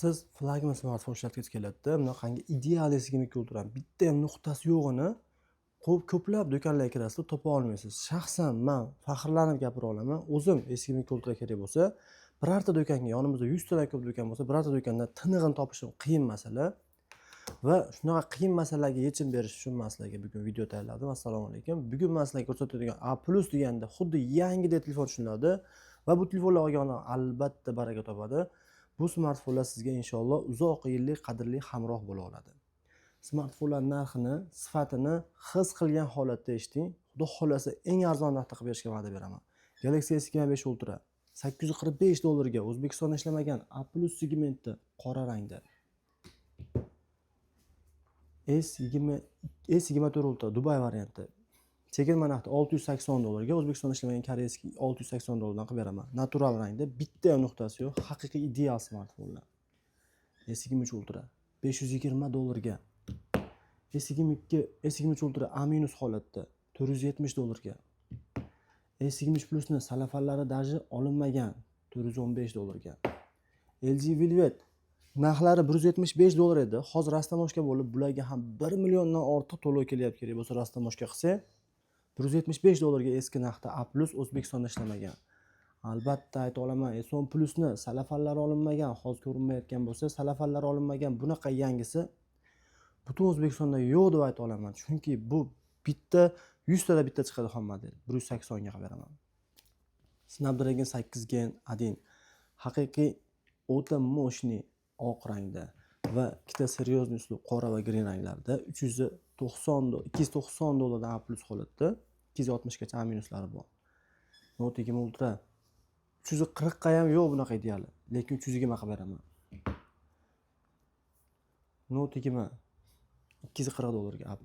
Siz flagman smartfon ishlatgich keladi. Bunaqangi ideal S22 Ultra bitta ham nuqtasi yo'g'ini ko'plab do'konlarga kirasiz, topa olmaysiz. Shaxsan men faxrlanib gapira olaman. O'zim S22 Ultra kerak bo'lsa, birorta do'konga, yonimizda 100 tadan ko'p do'kon bo'lsa, birorta do'kondan tinig'ini topishim qiyin masala. Va shunaqa qiyin masalaga yechim berish uchun men sizlarga bugun video tayyorladim. Assalomu alaykum. Bugun men sizlarga ko'rsatadigan A+ deganda xuddi yangidek telefon tushunadi va bu telefonlar olganlar albatta baraka topadi. Bu smartfonlar sizga inshaalloh uzoq yillik qadrli hamroh bo'la oladi. Smartfonlar narxini, sifatini his qilgan holatda eshiting. Xudo xolasa eng arzon narxda qilib berishga va'da beraman. Galaxy S25 Ultra $845 ga O'zbekistonda ishlamagan A+ segmentda qora rangda. S24 Ultra Dubai varianti. Chegirma narxi $680 ga O'zbekistonda ishlamagan koreyskiy $680 dan qilib beraman. Natural rangda, bitta ham nuqtasi yo'q, haqiqiy ideal smartfonlar. S23 Ultra $520 ga. S23 Ultra A- holatda $470 ga. S23 Plusni salafallari daji olinmagan $415 ga. LG Velvet narxlari $175 edi. Hozir rastamoshka bo'lib, bularga ham 1 milliondan ortiq to'lov kelyapti. Kerak bo'lsa rastamoshka qilsa, $175 ga eski narxda A+ O'zbekistonda ishlamagan. Albatta ayta olaman, S10 Plusni salafallari olinmagan, hozir ko'rinmayotgan bo'lsa, salafallari olinmagan bunaqa yangisi butun O'zbekistonda yo'q deb ayta olaman. Chunki bu bitta 100 tada bitta chiqadi xom model. 180 ga qilib beraman. Snapdragon 8 Gen 1 haqiqiy o'ta moshni oq rangda va ikkita seryozni uslub qora va green ranglarda $290 dan A+ holatda 260 gacha A- bor. Note 20 Ultra 340 ga ham yo'q bunaqa ideali, lekin 320 qilib beraman. Note 20 $240 ga A+.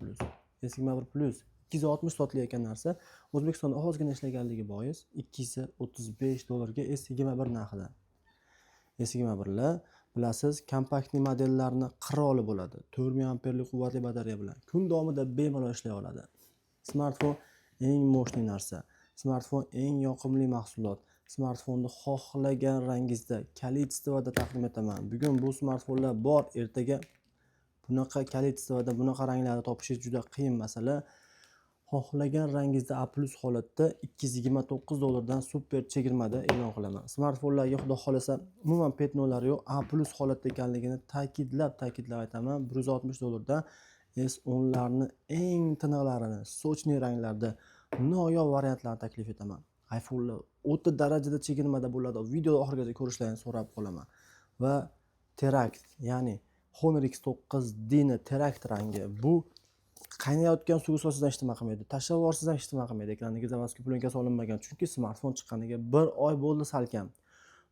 S21 Plus 260 sotilayotgan narsa O'zbekistonda ozgina ishlaganligi bois $235 ga S21 narxida. S21 lar bilasiz, kompaktli modellarni qiroli bo'ladi. 4000 amperlik quvvatli batareya bilan kun davomida bemalol ishlay oladi. Smartfon eng moshni narsa. Smartfon eng yoqimli mahsulot. Smartfonni xohlagan rangingizda, kolичествоda taqdim etaman. Bugun bu smartfonlar bor, ertaga bunaqa kolичествоda, bunaqa ranglarni topishingiz juda qiyin masala. Xohlagan rangingizda A+ holatda $229 dan super chegirmada e'lon qilaman. Smartfonlarga xudo xolasa umuman petnolari yo'q, A+ holatda ekanligini ta'kidlab aytaman. $160 dan S10 larni eng tiniqlarini, sochli ranglarda noyob variantlarni taklif etaman. iPhone'lar o'ta darajada chegirmada bo'ladi. Video oxirigacha ko'rishlarini so'rab qolaman. Va Terakt, ya'ni Honor X9D ni Terakt rangi. Bu qaynayotgan suv sosiz ijtimoiy qilmaydi. Tashavorsiz ijtimoiy qilmaydi. Ekraniga zavodskiy plyonka solinmagan. Chunki smartfon chiqqaniga 1 oy bo'ldi salkam.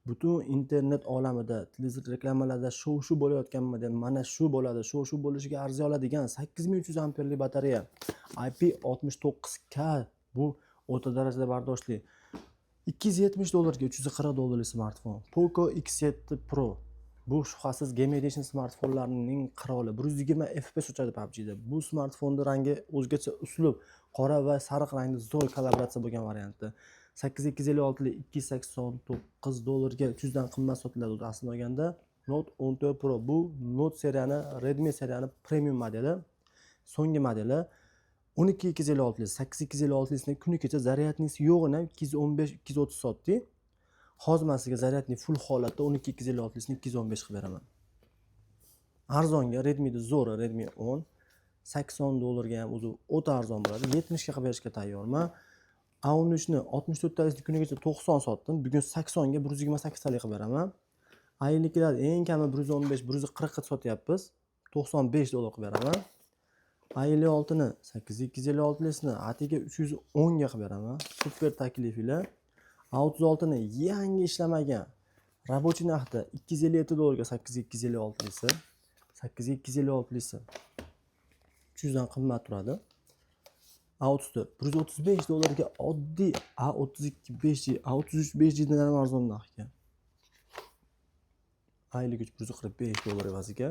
Butun internet olamida, televizor reklamalarda shu bo'layotgan model mana shu bo'ladi. Shu bo'lishiga arzay oladigan 8300 amperlik batareya. IP69K bu o'ta darajada bardoshli. $270 ga $340 smartfon. Poco X7 Pro bu shubhasiz Game Edition smartfonlarining qiroli. 120 FPS uchadi PUBG'da. Bu smartfonning rangi o'zgacha uslub, qora va sariq rangda zo'r kollaboratsiya bo'lgan varianti. 8256 lik $289 ga 300 dan qimmat sotiladi aslida olganda. Note 14 Pro bu Note seriyani, Redmi seriyani premium modeli. So'nggi modeli 12256 lik, 8256 lik kuni kecha zaryadnisi yo'g'ini 215-230 sotdi. Hozir men sizga zaryadni full holatda 12256 lik 215 qilib beraman. Arzonga Redmi'da zo'r Redmi 10 $80 ga ham o'zi o'ta arzon bo'ladi. 70 ga qilib berishga tayyorman. A13 ni 64 talik kunigacha 90 sotdim. Bugun 80 ga 128 talik qilib beraman. A52lar eng kami 115, 140 ga sotyapmiz. $95 qilib beraman. A56 ni 8256 ni atiga 310 ga qilib beraman. Super takliflar. A36 ni yangi ishlamagan rabochiy narxda $257 ga 8256 lisi. 8256 lisi 300 dan qimmat turadi. A34 $135 ga oddiy A32 5G, A33 5G dan ham arzon narxga. A53 $145 evaziga.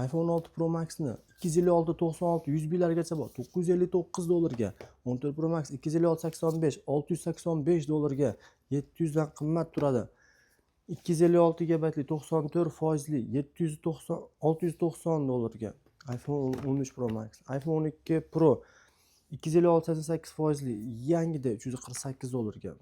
iPhone 6 Pro Max ni 256 96 100 largacha bor. $959 ga. 14 Pro Max 256 85 $685 ga. 700 dan qimmat turadi. 256 GB 94 foizli 690 dollarga iPhone 13 Pro Max, iPhone 12 Pro 256 88 foizli yangida 348 dollarga.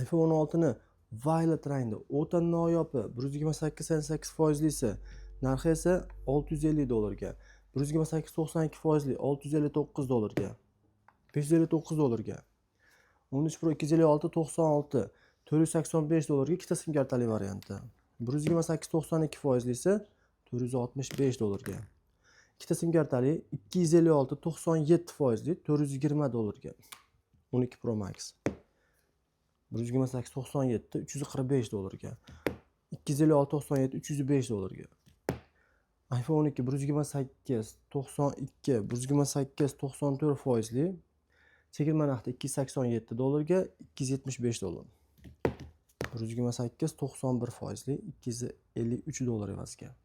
iPhone 16 ni Violet rangda o'ta noyobi 128 88 foizlisi narxi esa 650 dollarga. 128 92 foizli 659 dollarga. 559 dollarga. 13 Pro 256 96 485 dollarga ikkita sim kartali varianti. 128 92 foizlisi 465 dollarga. Ikkita sim kartali 256 97 foizli 420 dollarga. 12 Pro Max 128 97 345 dollarga. 256 97 305 dollarga. iPhone 12 128 92 128 94 foizli chegirma narxi 287 dollarga 275 dollar. 128 91 foizli 253 dollar evaziga.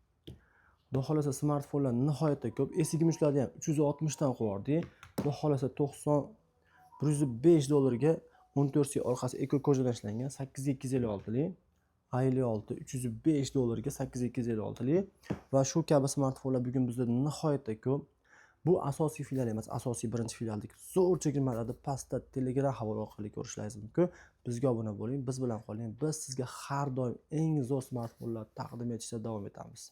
Xudo xolasa smartfonlar nihoyatda ko'p. S23 ham 360 dan qo'yardik. Xudo xolasa 105 dollarga 14 si orqasi eko ko'rdan ishlangan 8256 lik, i6 305 dollarga 8256 lik va shu kabi smartfonlar bugun bizda nihoyatda ko'p. Bu asosiy filial emas, asosiy birinchi filialdagi zo'r chegirmalarni pastda Telegram havola orqali ko'rishlaringiz mumkin. Bizga obuna bo'ling, biz bilan qoling. Biz sizga har doim eng zo'r smartfonlar taqdim etishda davom etamiz.